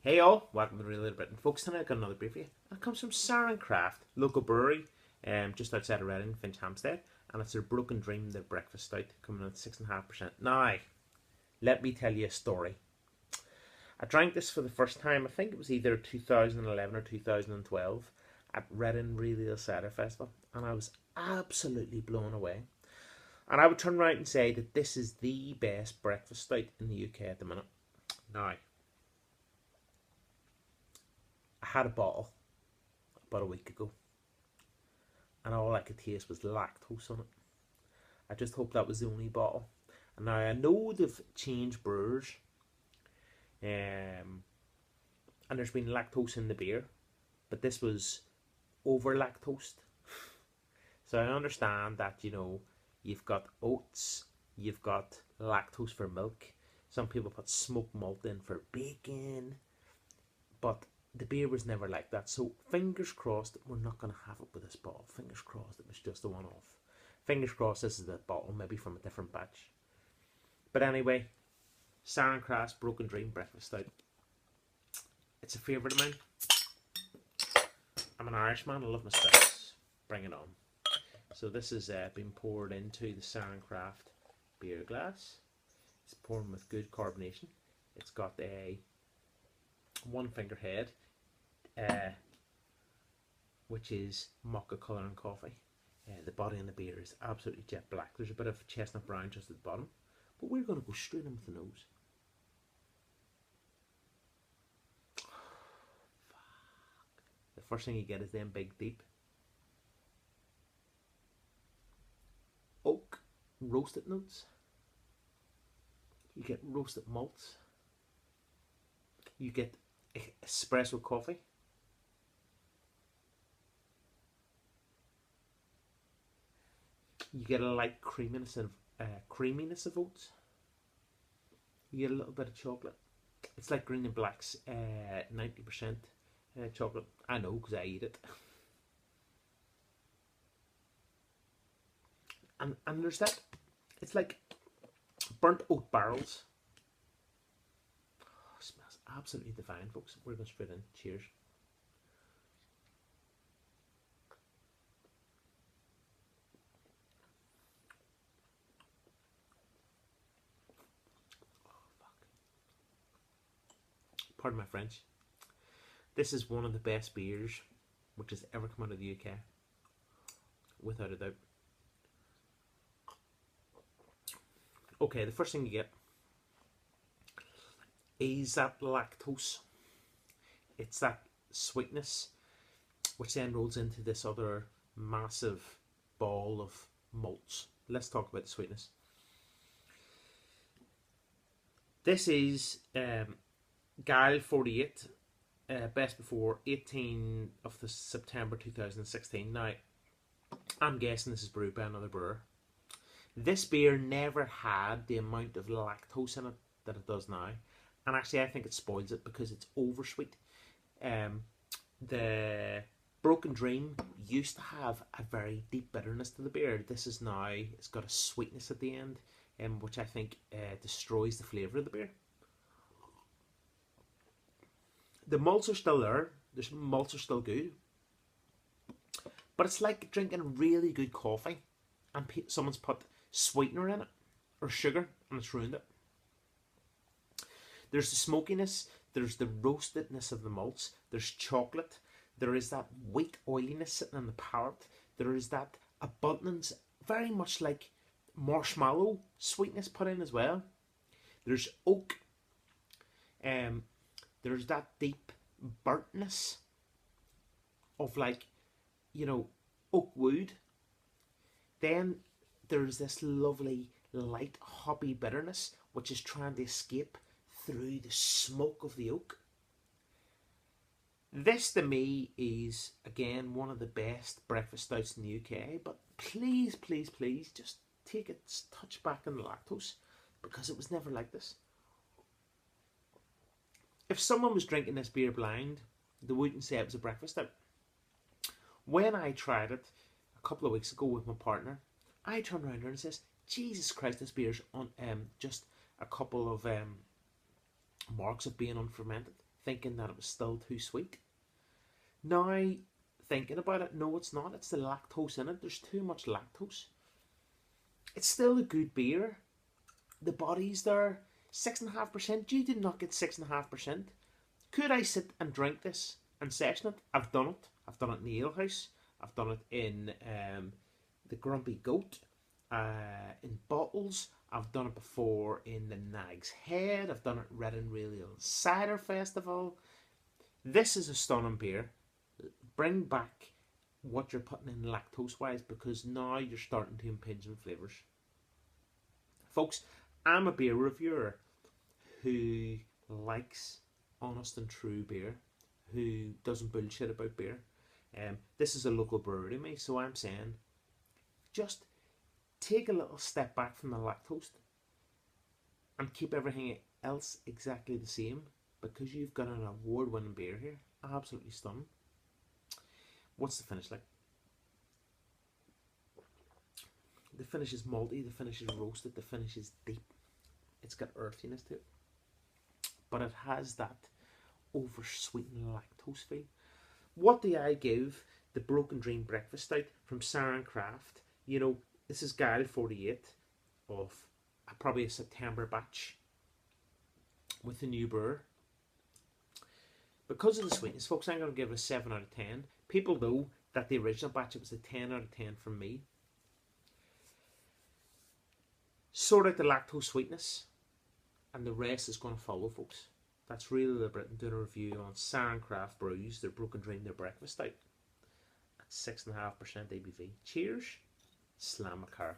Hey all, welcome to Really Britain. Folks, tonight I've got another beer for you. It comes from Siren local brewery, just outside of Reading, Finch Hampstead, and it's their Broken Dream, their breakfast stout, coming in at 6.5%. Now, let me tell you a story. I drank this for the first time, I think it was either 2011 or 2012, at Reading Real Cider Festival, and I was absolutely blown away. And I would turn around and say that this is the best breakfast stout in the UK at the minute. Now, I had a bottle about a week ago, and all I could taste was lactose on it. I just hope that was the only bottle. And now I know they've changed brewers, and there's been lactose in the beer, but this was over lactosed. So I understand that, you've got oats, you've got lactose for milk. Some people put smoked malt in for bacon, but the beer was never like that. So fingers crossed we're not going to have it with this bottle. Fingers crossed it was just a one-off. Fingers crossed this is the bottle, maybe from a different batch. But anyway, Siren Broken Dream Breakfast Stout. It's a favourite of mine. I'm an Irishman, I love my stouts. Bring it on. So this has been poured into the Siren beer glass. It's poured with good carbonation. It's got a one finger head, which is mocha colour and coffee. The body in the beer is absolutely jet black. There's a bit of chestnut brown just at the bottom, but we're going to go straight in with the nose. The first thing you get is them big deep oak roasted notes. You get roasted malts. You get espresso coffee. You get a light creaminess of oats. You get a little bit of chocolate. It's like Green and Black's 90% chocolate. I know because I eat it. And there's that. It's like burnt oat barrels. Oh, it smells absolutely divine, folks. We're going straight in. Cheers. Pardon my French. This is one of the best beers which has ever come out of the UK, without a doubt. Okay, the first thing you get is that lactose. It's that sweetness, which then rolls into this other massive ball of malts. Let's talk about the sweetness. This is Guile 48, best before 18 of the September 2016. Now, I'm guessing this is brewed by another brewer. This beer never had the amount of lactose in it that it does now, and actually I think it spoils it because it's oversweet. The Broken Dream used to have a very deep bitterness to the beer. This is now, it's got a sweetness at the end, which I think destroys the flavour of the beer. The malts are still there. The malts are still good, but it's like drinking really good coffee and someone's put sweetener in it or sugar and it's ruined it. There's the smokiness, there's the roastedness of the malts, there's chocolate, there is that wheat oiliness sitting on the palate, there is that abundance, very much like marshmallow sweetness put in as well. There's oak, there's that deep burntness of, like, oak wood. Then there's this lovely light hoppy bitterness which is trying to escape through the smoke of the oak. This to me is again one of the best breakfast stouts in the UK, but please, please, please just take a touch back on the lactose because it was never like this. If someone was drinking this beer blind, they wouldn't say it was a breakfast stout. When I tried it a couple of weeks ago with my partner, I turned around her and says, Jesus Christ, this beer's on just a couple of marks of being unfermented. thinking that it was still too sweet. Now, thinking about it, no, it's not. It's the lactose in it. There's too much lactose. It's still a good beer. The body's there. 6.5%. You did not get 6.5%. Could I sit and drink this and session it? I've done it. I've done it in the ale house. I've done it in the Grumpy Goat, in bottles. I've done it before in the Nag's Head. I've done it at Red and Real Cider Festival. This is a stunning beer. Bring back what you're putting in lactose wise, because now you're starting to impinge on flavours. Folks, I'm a beer reviewer who likes honest and true beer, who doesn't bullshit about beer. This is a local brewery to me, so I'm saying just take a little step back from the lactose and keep everything else exactly the same, because you've got an award-winning beer here. Absolutely stunning. What's the finish like? The finish is malty, the finish is roasted, the finish is deep. It's got earthiness to it, but it has that over-sweetened lactose feel. What do I give the Broken Dream Breakfast Stout from Siren Craft? You know, this is Guile 48 of probably a September batch with the new brewer. Because of the sweetness, folks, I'm going to give it a 7 out of 10. People know that the original batch, it was a 10 out of 10 from me. Sort out the lactose sweetness, and the rest is going to follow, folks. That's really the Britain doing a review on Siren Craft Brews, their Broken Dream, their breakfast stout at 6.5% ABV. Cheers, Slamacar.